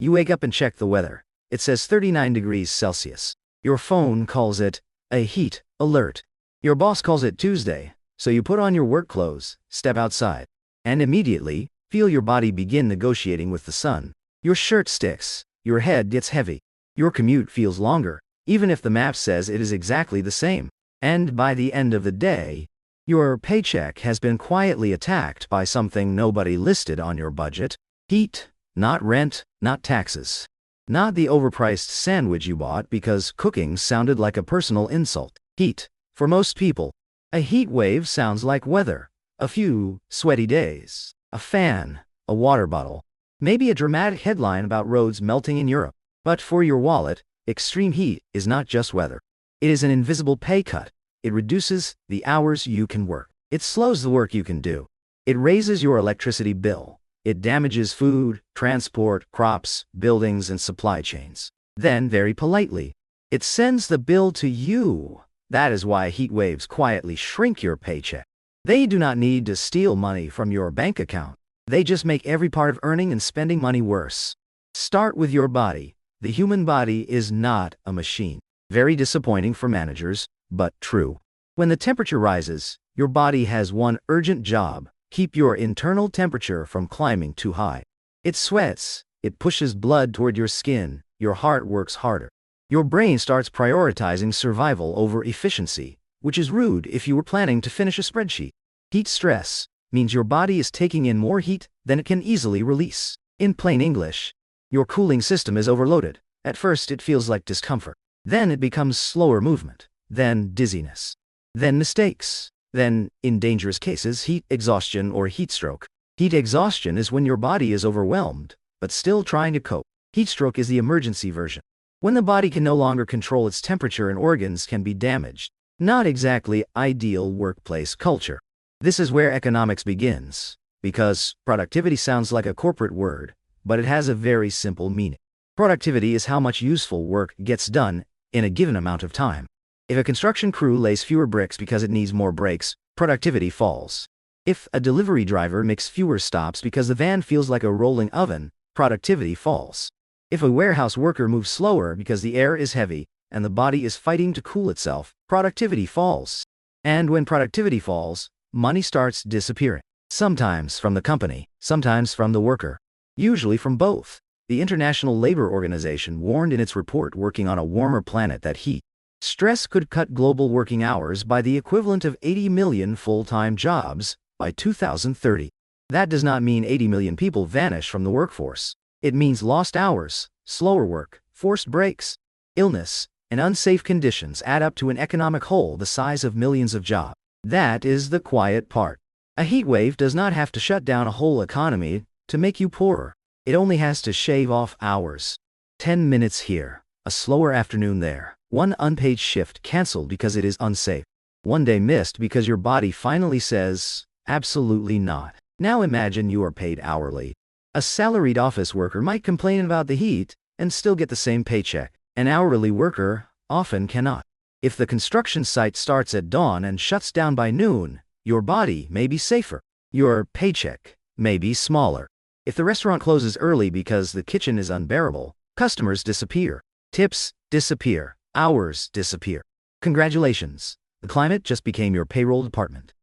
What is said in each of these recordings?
You wake up and check the weather. It says 39 degrees Celsius. Your phone calls it a heat alert. Your boss calls it Tuesday, so you put on your work clothes, step outside, and immediately feel your body begin negotiating with the sun. Your shirt sticks, your head gets heavy, your commute feels longer, even if the map says it is exactly the same. And by the end of the day, your paycheck has been quietly attacked by something nobody listed on your budget. Heat, not rent, not taxes. Not the overpriced sandwich you bought because cooking sounded like a personal insult. Heat. For most people, a heat wave sounds like weather. A few sweaty days, a fan, a water bottle, maybe a dramatic headline about roads melting in Europe. But for your wallet, extreme heat is not just weather. It is an invisible pay cut. It reduces the hours you can work. It slows the work you can do. It raises your electricity bill. It damages food, transport, crops, buildings, and supply chains. Then, very politely, it sends the bill to you. That is why heat waves quietly shrink your paycheck. They do not need to steal money from your bank account. They just make every part of earning and spending money worse. Start with your body. The human body is not a machine. Very disappointing for managers, but true. When the temperature rises, your body has one urgent job: keep your internal temperature from climbing too high. It sweats, it pushes blood toward your skin, your heart works harder. Your brain starts prioritizing survival over efficiency, which is rude if you were planning to finish a spreadsheet. Heat stress means your body is taking in more heat than it can easily release. In plain English, your cooling system is overloaded. At first it feels like discomfort. Then it becomes slower movement. Then dizziness. Then mistakes. Then, in dangerous cases, heat exhaustion or heat stroke. Heat exhaustion is when your body is overwhelmed, but still trying to cope. Heat stroke is the emergency version, when the body can no longer control its temperature and organs can be damaged. Not exactly ideal workplace culture. This is where economics begins, because productivity sounds like a corporate word, but it has a very simple meaning. Productivity is how much useful work gets done in a given amount of time. If a construction crew lays fewer bricks because it needs more brakes, productivity falls. If a delivery driver makes fewer stops because the van feels like a rolling oven, productivity falls. If a warehouse worker moves slower because the air is heavy and the body is fighting to cool itself, productivity falls. And when productivity falls, money starts disappearing. Sometimes from the company, sometimes from the worker. Usually from both. The International Labor Organization warned in its report Working on a Warmer Planet that heat stress could cut global working hours by the equivalent of 80 million full-time jobs by 2030. That does not mean 80 million people vanish from the workforce. It means lost hours, slower work, forced breaks, illness, and unsafe conditions add up to an economic hole the size of millions of jobs. That is the quiet part. A heat wave does not have to shut down a whole economy to make you poorer. It only has to shave off hours. 10 minutes here, a slower afternoon there. One unpaid shift canceled because it is unsafe. One day missed because your body finally says, absolutely not. Now imagine you are paid hourly. A salaried office worker might complain about the heat and still get the same paycheck. An hourly worker often cannot. If the construction site starts at dawn and shuts down by noon, your body may be safer. Your paycheck may be smaller. If the restaurant closes early because the kitchen is unbearable, customers disappear. Tips disappear. Hours disappear. Congratulations, the climate just became your payroll department.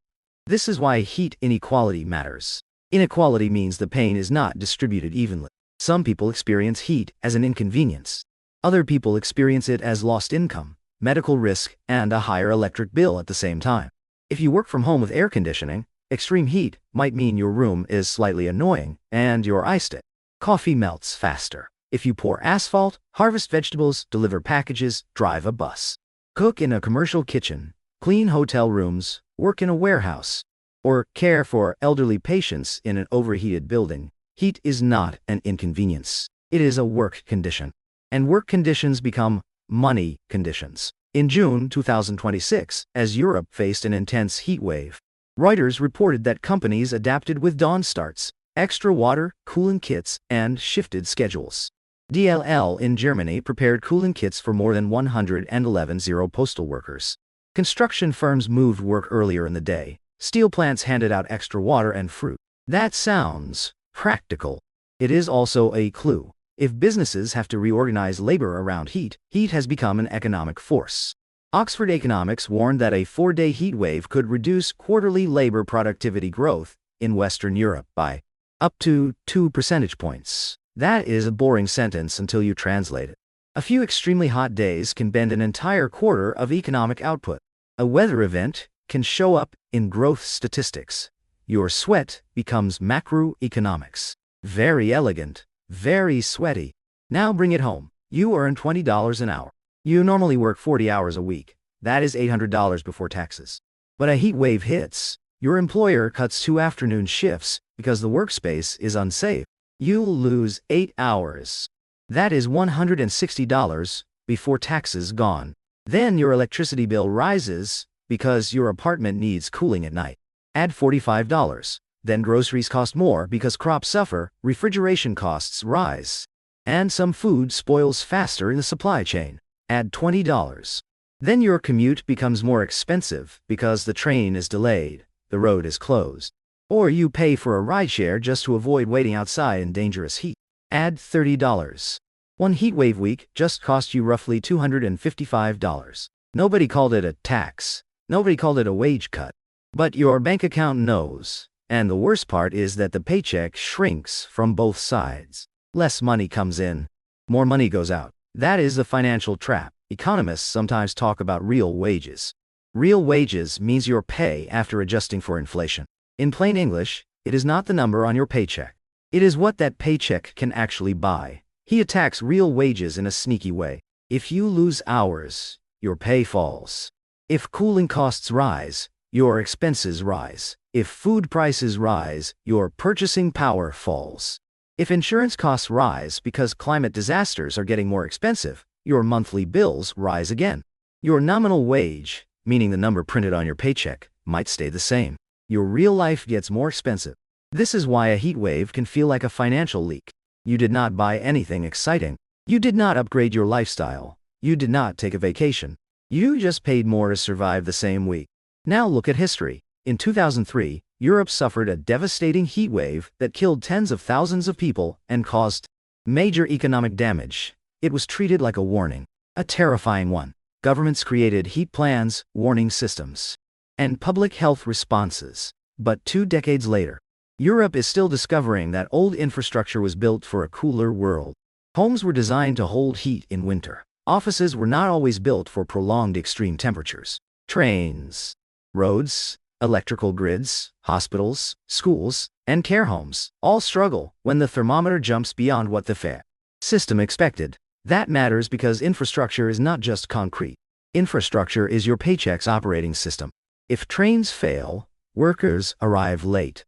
This is why heat inequality matters. Inequality means the pain is not distributed evenly. Some people experience heat as an inconvenience. Other people experience it as lost income, medical risk, and a higher electric bill at the same time. If you work from home with air conditioning, extreme heat might mean your room is slightly annoying and you're iced it. Coffee melts faster. If you pour asphalt, harvest vegetables, deliver packages, drive a bus, cook in a commercial kitchen, clean hotel rooms, work in a warehouse, or care for elderly patients in an overheated building, heat is not an inconvenience. It is a work condition. And work conditions become money conditions. In June 2026, as Europe faced an intense heat wave, Reuters reported that companies adapted with dawn starts, extra water, cooling kits, and shifted schedules. DLL in Germany prepared cooling kits for more than 111,000 postal workers. Construction firms moved work earlier in the day. Steel plants handed out extra water and fruit. That sounds practical. It is also a clue. If businesses have to reorganize labor around heat, heat has become an economic force. Oxford Economics warned that a 4-day heat wave could reduce quarterly labor productivity growth in Western Europe by up to 2 percentage points. That is a boring sentence until you translate it. A few extremely hot days can bend an entire quarter of economic output. A weather event can show up in growth statistics. Your sweat becomes macroeconomics. Very elegant, very sweaty. Now bring it home. You earn $20 an hour. You normally work 40 hours a week. That is $800 before taxes. But a heat wave hits. Your employer cuts 2 afternoon shifts because the workspace is unsafe. You'll lose 8 hours. That is $160 before taxes gone. Then your electricity bill rises because your apartment needs cooling at night. Add $45. Then groceries cost more because crops suffer, refrigeration costs rise. And some food spoils faster in the supply chain. Add $20. Then your commute becomes more expensive because the train is delayed, the road is closed. Or you pay for a rideshare just to avoid waiting outside in dangerous heat. Add $30. One heatwave week just cost you roughly $255. Nobody called it a tax. Nobody called it a wage cut. But your bank account knows. And the worst part is that the paycheck shrinks from both sides. Less money comes in. More money goes out. That is the financial trap. Economists sometimes talk about real wages. Real wages means your pay after adjusting for inflation. In plain English, it is not the number on your paycheck. It is what that paycheck can actually buy. He attacks real wages in a sneaky way. If you lose hours, your pay falls. If cooling costs rise, your expenses rise. If food prices rise, your purchasing power falls. If insurance costs rise because climate disasters are getting more expensive, your monthly bills rise again. Your nominal wage, meaning the number printed on your paycheck, might stay the same. Your real life gets more expensive. This is why a heat wave can feel like a financial leak. You did not buy anything exciting. You did not upgrade your lifestyle. You did not take a vacation. You just paid more to survive the same week. Now look at history. In 2003, Europe suffered a devastating heat wave that killed tens of thousands of people and caused major economic damage. It was treated like a warning, a terrifying one. Governments created heat plans, warning systems, and public health responses. But 2 decades later, Europe is still discovering that old infrastructure was built for a cooler world. Homes were designed to hold heat in winter. Offices were not always built for prolonged extreme temperatures. Trains, roads, electrical grids, hospitals, schools, and care homes all struggle when the thermometer jumps beyond what the FAIR system expected. That matters because infrastructure is not just concrete. Infrastructure is your paycheck's operating system. If trains fail, workers arrive late.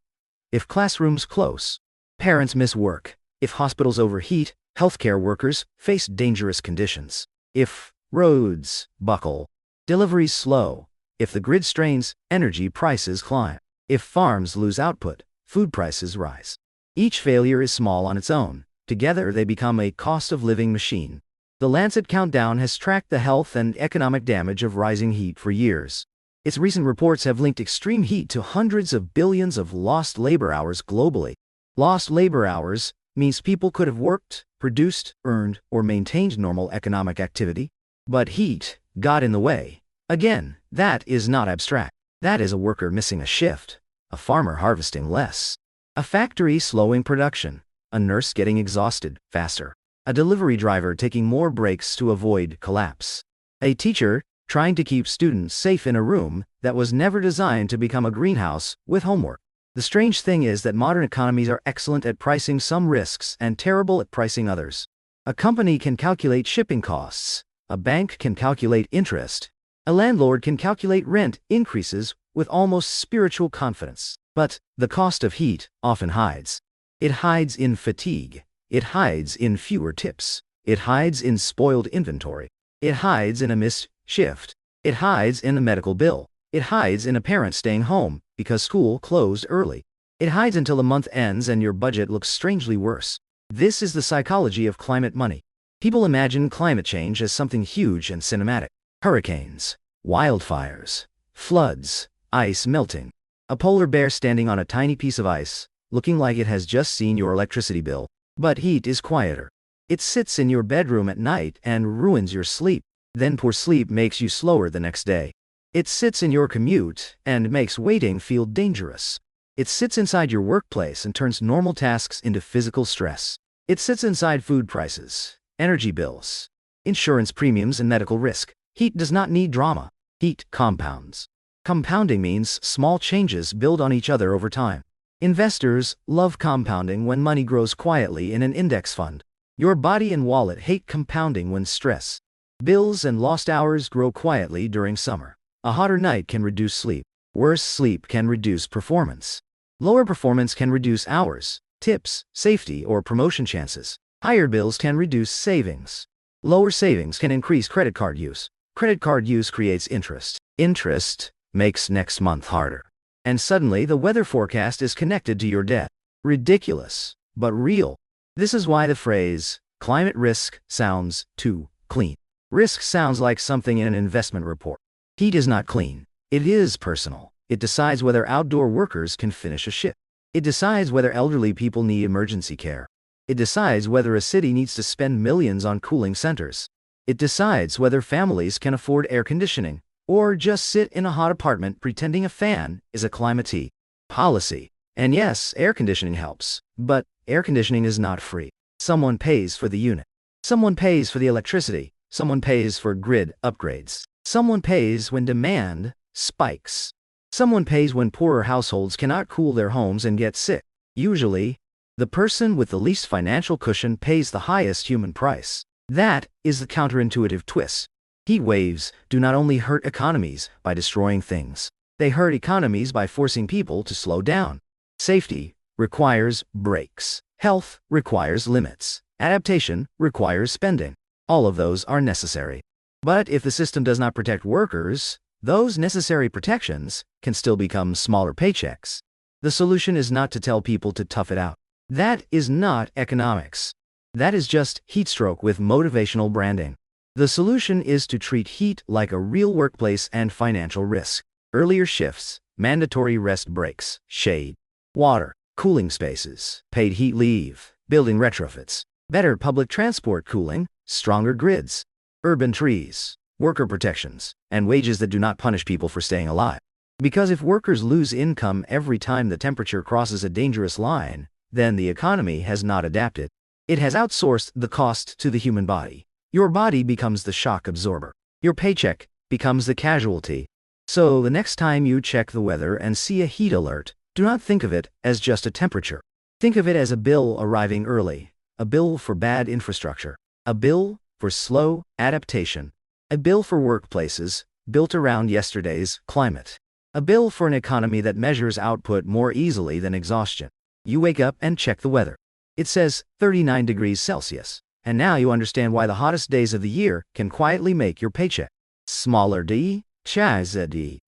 If classrooms close, parents miss work. If hospitals overheat, healthcare workers face dangerous conditions. If roads buckle, deliveries slow. If the grid strains, energy prices climb. If farms lose output, food prices rise. Each failure is small on its own. Together they become a cost of living machine. The Lancet Countdown has tracked the health and economic damage of rising heat for years. Its recent reports have linked extreme heat to hundreds of billions of lost labor hours globally. Lost labor hours means people could have worked, produced, earned, or maintained normal economic activity. But heat got in the way. Again, that is not abstract. That is a worker missing a shift, a farmer harvesting less, a factory slowing production, a nurse getting exhausted faster, a delivery driver taking more breaks to avoid collapse, a teacher trying to keep students safe in a room that was never designed to become a greenhouse with homework. The strange thing is that modern economies are excellent at pricing some risks and terrible at pricing others. A company can calculate shipping costs. A bank can calculate interest. A landlord can calculate rent increases with almost spiritual confidence. But the cost of heat often hides. It hides in fatigue. It hides in fewer tips. It hides in spoiled inventory. It hides in a missed shift. It hides in a medical bill. It hides in a parent staying home because school closed early. It hides until the month ends and your budget looks strangely worse. This is the psychology of climate money. People imagine climate change as something huge and cinematic. Hurricanes, wildfires, floods, ice melting. A polar bear standing on a tiny piece of ice, looking like it has just seen your electricity bill. But heat is quieter. It sits in your bedroom at night and ruins your sleep. Then poor sleep makes you slower the next day. It sits in your commute and makes waiting feel dangerous. It sits inside your workplace and turns normal tasks into physical stress. It sits inside food prices, energy bills, insurance premiums, and medical risk. Heat does not need drama. Heat compounds. Compounding means small changes build on each other over time. Investors love compounding when money grows quietly in an index fund. Your body and wallet hate compounding when stress, bills, and lost hours grow quietly during summer. A hotter night can reduce sleep. Worse sleep can reduce performance. Lower performance can reduce hours, tips, safety, or promotion chances. Higher bills can reduce savings. Lower savings can increase credit card use. Credit card use creates interest. Interest makes next month harder. And suddenly the weather forecast is connected to your debt. Ridiculous, but real. This is why the phrase, climate risk, sounds too clean. Risk sounds like something in an investment report. Heat is not clean. It is personal. It decides whether outdoor workers can finish a shift. It decides whether elderly people need emergency care. It decides whether a city needs to spend millions on cooling centers. It decides whether families can afford air conditioning, or just sit in a hot apartment pretending a fan is a climate policy. And yes, air conditioning helps, but air conditioning is not free. Someone pays for the unit. Someone pays for the electricity. Someone pays for grid upgrades. Someone pays when demand spikes. Someone pays when poorer households cannot cool their homes and get sick. Usually, the person with the least financial cushion pays the highest human price. That is the counterintuitive twist. Heat waves do not only hurt economies by destroying things. They hurt economies by forcing people to slow down. Safety requires brakes. Health requires limits. Adaptation requires spending. All of those are necessary. But if the system does not protect workers, those necessary protections can still become smaller paychecks. The solution is not to tell people to tough it out. That is not economics. That is just heat stroke with motivational branding. The solution is to treat heat like a real workplace and financial risk. Earlier shifts, mandatory rest breaks, shade, water, cooling spaces, paid heat leave, building retrofits, better public transport cooling, stronger grids, urban trees, worker protections, and wages that do not punish people for staying alive. Because if workers lose income every time the temperature crosses a dangerous line, then the economy has not adapted. It has outsourced the cost to the human body. Your body becomes the shock absorber. Your paycheck becomes the casualty. So the next time you check the weather and see a heat alert, do not think of it as just a temperature. Think of it as a bill arriving early, a bill for bad infrastructure, a bill for slow adaptation, a bill for workplaces built around yesterday's climate, a bill for an economy that measures output more easily than exhaustion. You wake up and check the weather. It says 39 degrees Celsius. And now you understand why the hottest days of the year can quietly make your paycheck smaller.